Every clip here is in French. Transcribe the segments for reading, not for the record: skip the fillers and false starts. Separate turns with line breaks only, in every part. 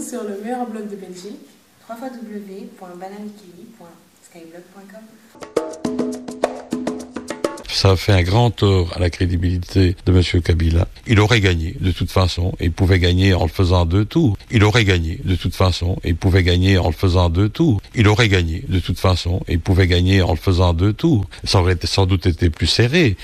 sur le meilleur blog de Belgique,
www.bananekili.skyblog.com.
Ça a fait un grand tort à la crédibilité de M. Kabila. Il aurait gagné de toute façon, et il pouvait gagner en le faisant 2 tours. Il aurait gagné de toute façon, et il pouvait gagner en le faisant 2 tours. Il aurait gagné de toute façon, et il pouvait gagner en le faisant 2 tours. Ça aurait sans doute été plus serré.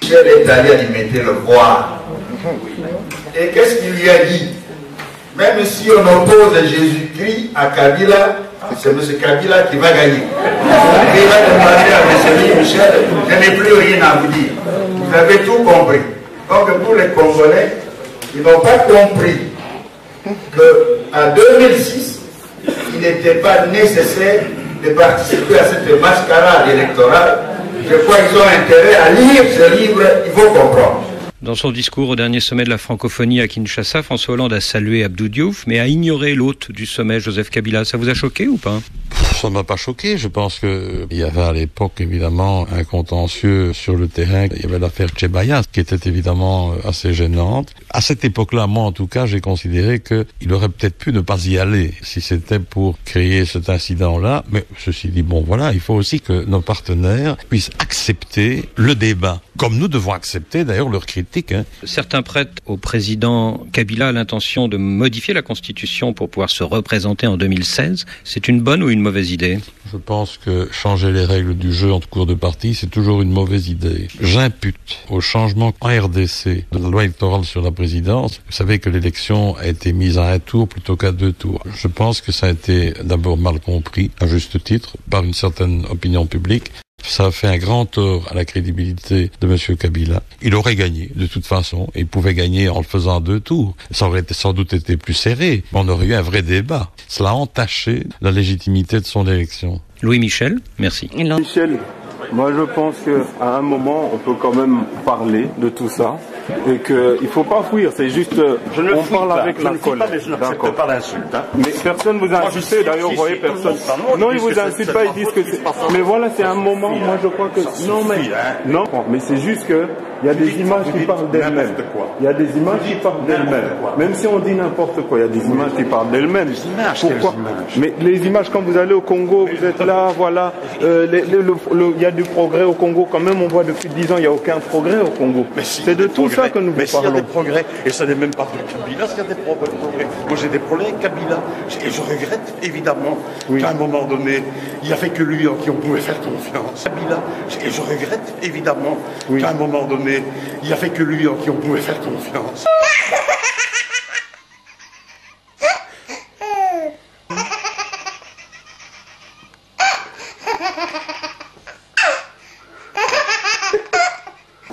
Michel est allé alimenter le roi. Et qu'est-ce qu'il lui a dit? Même si on oppose Jésus-Christ à Kabila, c'est M. Kabila qui va gagner. Il va demander à M. Michel, je n'ai plus rien à vous dire. Vous avez tout compris. Donc pour les Congolais, ils n'ont pas compris qu'en 2006, il n'était pas nécessaire de participer à cette mascarade électorale. Je crois qu'ils ont intérêt à lire ce livre, il faut comprendre.
Dans son discours au dernier sommet de la francophonie à Kinshasa, François Hollande a salué Abdou Diouf, mais a ignoré l'hôte du sommet, Joseph Kabila. Ça vous a choqué ou pas?
Ça ne m'a pas choqué. Je pense qu'il y avait à l'époque, évidemment, un contentieux sur le terrain. Il y avait l'affaire Tchebaya, qui était évidemment assez gênante. À cette époque-là, moi, en tout cas, j'ai considéré qu'il aurait peut-être pu ne pas y aller si c'était pour créer cet incident-là. Mais ceci dit, bon, voilà, il faut aussi que nos partenaires puissent accepter le débat, comme nous devons accepter, d'ailleurs, leurs critiques. Hein.
Certains prêtent au président Kabila l'intention de modifier la Constitution pour pouvoir se représenter en 2016. C'est une bonne ou une mauvaise idée?
Je pense que changer les règles du jeu en cours de partie, c'est toujours une mauvaise idée. J'impute au changement en RDC de la loi électorale sur la présidence. Vous savez que l'élection a été mise à 1 tour plutôt qu'à 2 tours. Je pense que ça a été d'abord mal compris, à juste titre, par une certaine opinion publique. Ça a fait un grand tort à la crédibilité de M. Kabila. Il aurait gagné de toute façon, et il pouvait gagner en le faisant 2 tours. Ça aurait sans doute été plus serré. On aurait eu un vrai débat. Cela a entaché la légitimité de son élection.
Louis Michel, merci.
Michel, moi je pense qu'à un moment on peut quand même parler de tout ça et qu'il ne faut pas fuir, c'est juste on parle avec l'alcool.
Je n'accepte pas l'insulte. Hein.
Mais personne vous a insulté, d'ailleurs vous voyez personne. Non, ils vous insultent pas, ils disent que c'est... Mais voilà, c'est un moment, moi je crois que... Non, mais c'est juste que il y a des images qui parlent d'elles-mêmes. Il y a des images qui parlent d'elles-mêmes. Même si on dit n'importe quoi, il y a des images qui parlent d'elles-mêmes. Pourquoi? Mais les images, quand vous allez au Congo, vous êtes là, voilà, il y a du progrès au Congo. Quand même, on voit depuis 10 ans, il n'y a aucun progrès au Congo. C'est de tout ça que nous parlons.
Mais s'il y a des progrès, et ça n'est même pas de Kabila, s'il y a des progrès. Moi j'ai des problèmes avec Kabila. Et je regrette évidemment qu'à un moment donné, il n'y avait que lui en qui on pouvait faire confiance. Kabila. Et je regrette évidemment qu'à un moment donné, il n'y avait que lui en qui on pouvait faire confiance.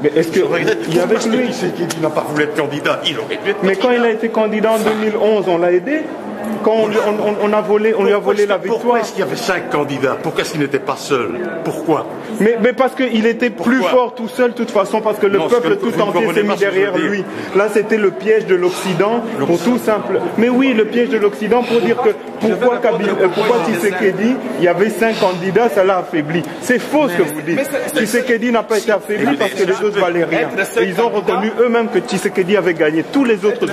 Mais est-ce que il y avait lui
qui n'a pas voulu être candidat, il aurait pu être.
Mais quand il a été candidat en 2011, on l'a aidé. Quand on lui a volé la victoire.
Pourquoi est-ce qu'il y avait 5 candidats? Pourquoi est-ce qu'il n'était pas seul? Pourquoi?
Mais parce qu'il était plus fort tout seul, de toute façon, parce que le peuple tout entier s'est mis derrière lui. Là, c'était le piège de l'Occident, pour tout simple. Mais oui, le piège de l'Occident pour dire que pourquoi Tshisekedi, il y avait 5 candidats, ça l'a affaibli. C'est faux ce que vous dites. Tshisekedi n'a pas été affaibli parce que les autres valaient rien. Et ils ont reconnu eux-mêmes que Tshisekedi avait gagné tous les autres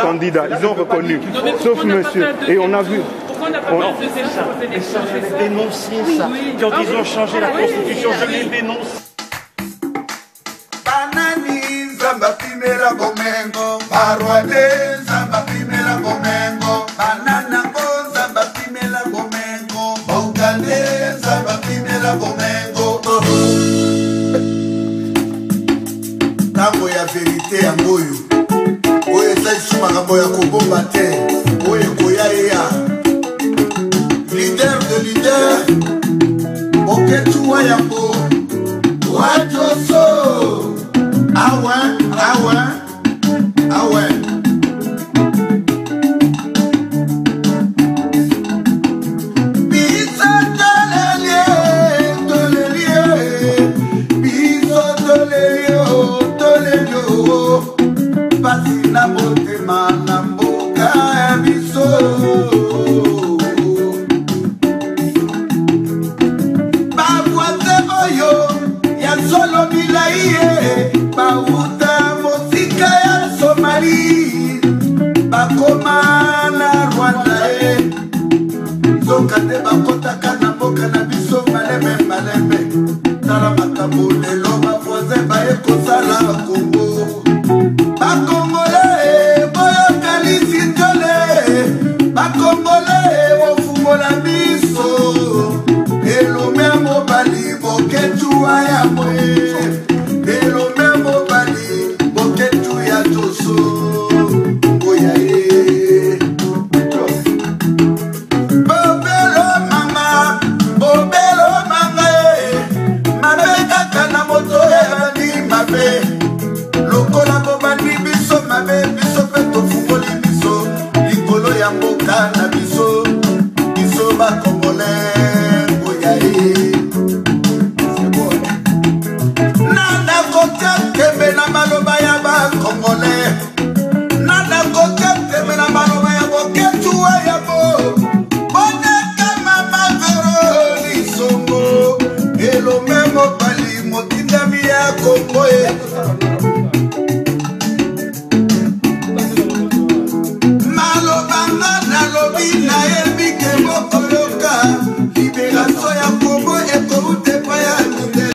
candidats. Ils ont reconnu. Sauf monsieur. Et on a vu.
Pourquoi on n'a pas fait ça?
Et ça, je l'ai dénoncé, ça. Quand ils ont changé la Constitution, je l'ai dénoncé.
Banani, Zamba Pimela Gomengo, Barwade, Zamba Pimela Gomengo, Bananango, Zamba Pimela Gomengo, Baugande, Zamba Pimela Gomengo. Tango ya vérité ya moyo, oyo eza makambo ya kobomba te, oyo koya eya. Leader de leader, Oketua Yambo, Watoso, Awen, Awen, Awen. Bisa tolelie, tolelie, bisa tolelio, tolelio, pasi na motema na mboka ya biso.
bakoma na Rwanda zokate bakotaka na mboka na biso malembe tala makambo lelo bavoisin baye kosala Kongo bakongole boyokani sitole bakongole bofungola biso elomea mobali boketua ya mwe elomea mobali boketu ya toso oyaye bobelo mama mabe kaka na moto ya bandi mabe lokola bobandi biso mabe biso pe tofungoli biso likolo ya mboka na biso biso bakongole oyaye nana kotia kembe na maloba ya bakongole nana kotia kembe na maloba ya boketua ya bo boneka mama vero lisongo elome mobali motindami ya Kongo